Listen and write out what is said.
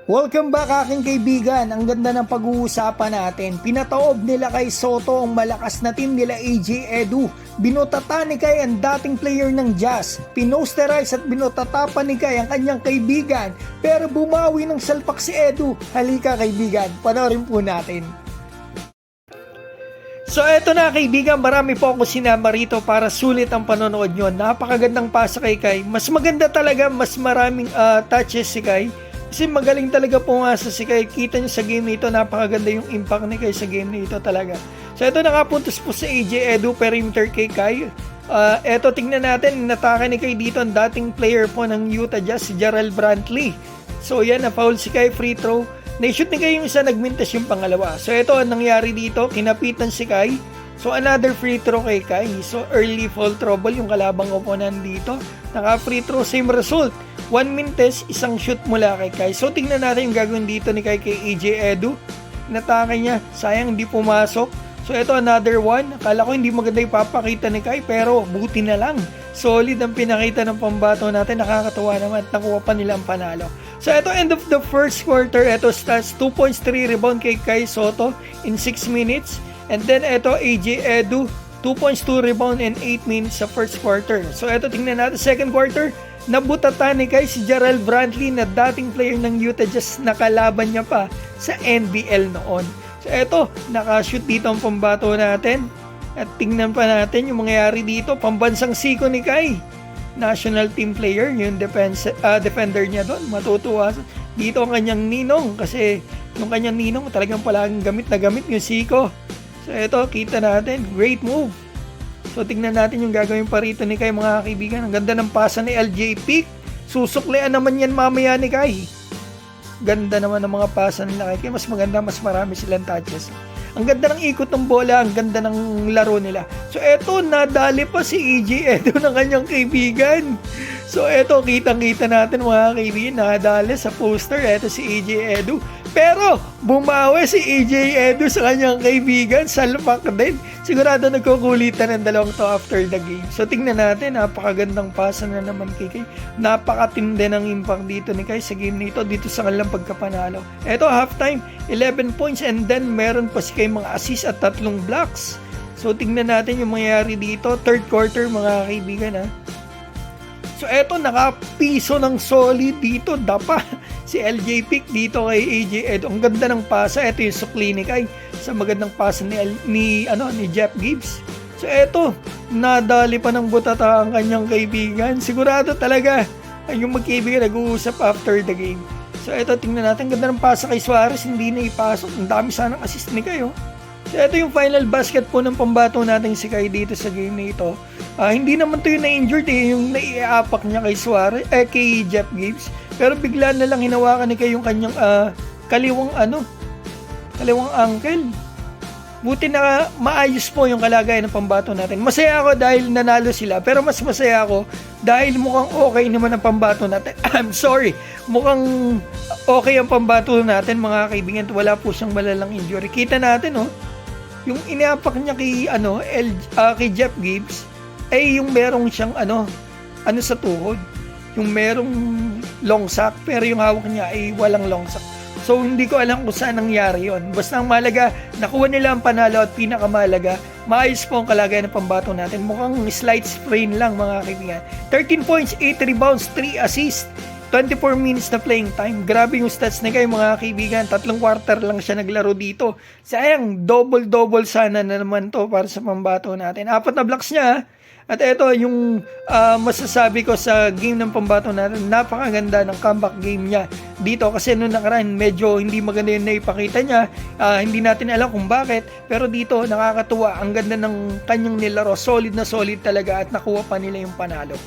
Welcome back aking kaibigan, ang ganda ng pag-uusapan natin. Pinataob nila kay Soto ang malakas na team nila AJ Edu. Binutata ni Kai ang dating player ng Jazz. Pinosterize at binutata ni Kai ang kanyang kaibigan. Pero bumawi ng salpak si Edu. Halika kaibigan, panoorin po natin. So eto na kaibigan, marami po ako sinama rito para sulit ang panonood nyo. Napakagandang pasa kay Kai. Mas maganda talaga, mas maraming touches si Kai. Kasi magaling talaga pumasa si Kai. Kita nyo sa game nito, napakaganda yung impact ni Kai sa game nito talaga. So ito nakapuntos po sa AJ Edu, perimeter kay Kai. Eto tingnan natin, nataka ni Kai dito ang dating player po ng Utah Jazz, si Jarrell Brantley. So yan, na-foul si Kai, free throw. Na-shoot ni Kai yung isa, nagmintas yung pangalawa. So ito ang nangyari dito, kinapitan si Kai. So another free throw kay Kai. So early foul trouble yung kalabang opponent dito. Naka-free throw, same result. 1 minutes, isang shoot mula kay Kai. So tingnan natin yung gagawin dito ni Kai kay AJ Edu. Natake niya, sayang hindi pumasok. So ito another one. Akala ko hindi maganda ipapakita ni Kai, pero buti na lang. Solid ang pinakita ng pambato natin. Nakakatuwa naman at nakuha pa nila ang panalo. So ito end of the first quarter. Ito stats 2 points, 3 rebound kay Kai Soto in 6 minutes. And then ito AJ Edu 2 points, 2 rebound in 8 minutes sa first quarter. So ito tingnan natin second quarter. Nabutata ni Kai si Jarrell Brantley na dating player ng Utah Jazz, nakalaban niya pa sa NBL noon. So eto, nakashoot dito ang pambato natin. At tingnan pa natin yung mangyayari dito. Pambansang siko ni Kai. National team player, yung defender niya doon. Matutuwa dito ang kanyang ninong. Kasi yung kanyang ninong talagang palaging gamit na gamit yung siko. So eto, kita natin. Great move. So tingnan natin yung gagawin pa rito ni Kai mga kaibigan. Ang ganda ng pasa ni LJ Peak. Susuklian naman yan mamaya ni Kai. Ganda naman ng mga pasa nila kay Kai. Mas maganda, mas marami silang touches. Ang ganda ng ikot ng bola, ang ganda ng laro nila. So eto, nadali pa si AJ Edu ng kanyang kaibigan. So eto, kitang-kita natin mga kaibigan, nadali sa poster. Eto si AJ Edu. Pero bumawi si AJ Edu sa kanyang kaibigan, salpak din. Sigurado nagkukulitan ng dalawang to after the game. So tingnan natin, napakagandang pasa na naman kay Kai. Napakatindi ng impact dito ni Kai sa game nito, dito sa kanilang pagkapanalo. Eto, halftime, 11 points and then meron pa si Kai mga assist at 3 blocks. So tingnan natin yung mangyayari dito, third quarter mga kaibigan ha. So eto, nakapiso ng solid dito, dapa si LJ Peak dito kay AJ Edu. Ang ganda ng pasa. Eto yung sukli ni Kai sa magandang pasa ni Jeff Gibbs. So eto, nadali pa ng butata ang kanyang kaibigan. Sigurado talaga ay yung magkaibigan nag-uusap after the game. So eto, tingnan natin, ganda ng pasa kay Suarez, hindi na ipasok. Ang dami sanang assist ni Kai. So ito yung final basket po ng pambato natin si Kai dito sa game na ito. Hindi naman to yung na-injured yung naiapak niya kay Suarez, kay Jeff Gibbs. Pero bigla na lang hinawakan ni Kai yung kanyang kaliwang ankle. Buti na maayos po yung kalagayan ng pambato natin. Masaya ako dahil nanalo sila, pero mas masaya ako dahil mukhang okay naman ang pambato natin. I'm sorry, mukhang okay ang pambato natin mga kaibigan. Wala po siyang malalang injury. Kita natin yung inapak niya kay Jeff Gibbs ay yung merong siyang sa tuhod. Yung merong long sack, pero yung hawak niya ay walang long sack. So hindi ko alam kung saan nangyari yon. Basta ang malaga, nakuha nila ang panalo at pinakamalaga, maayos po ang kalagayan ng pambato natin. Mukhang slight sprain lang mga kaibigan. 13 points, 8 rebounds, 3 assists, 24 minutes na playing time. Grabe yung stats na kayo mga kaibigan. 3 quarter lang siya naglaro dito. Sayang, double-double sana na naman to para sa pambato natin. 4 na blocks niya. At ito yung masasabi ko sa game ng pambato natin, napakaganda ng comeback game niya dito kasi noong nakaraan medyo hindi maganda yung naipakita niya, hindi natin alam kung bakit, pero dito nakakatuwa, ang ganda ng kanyang nilaro, solid na solid talaga at nakuha pa nila yung panalo.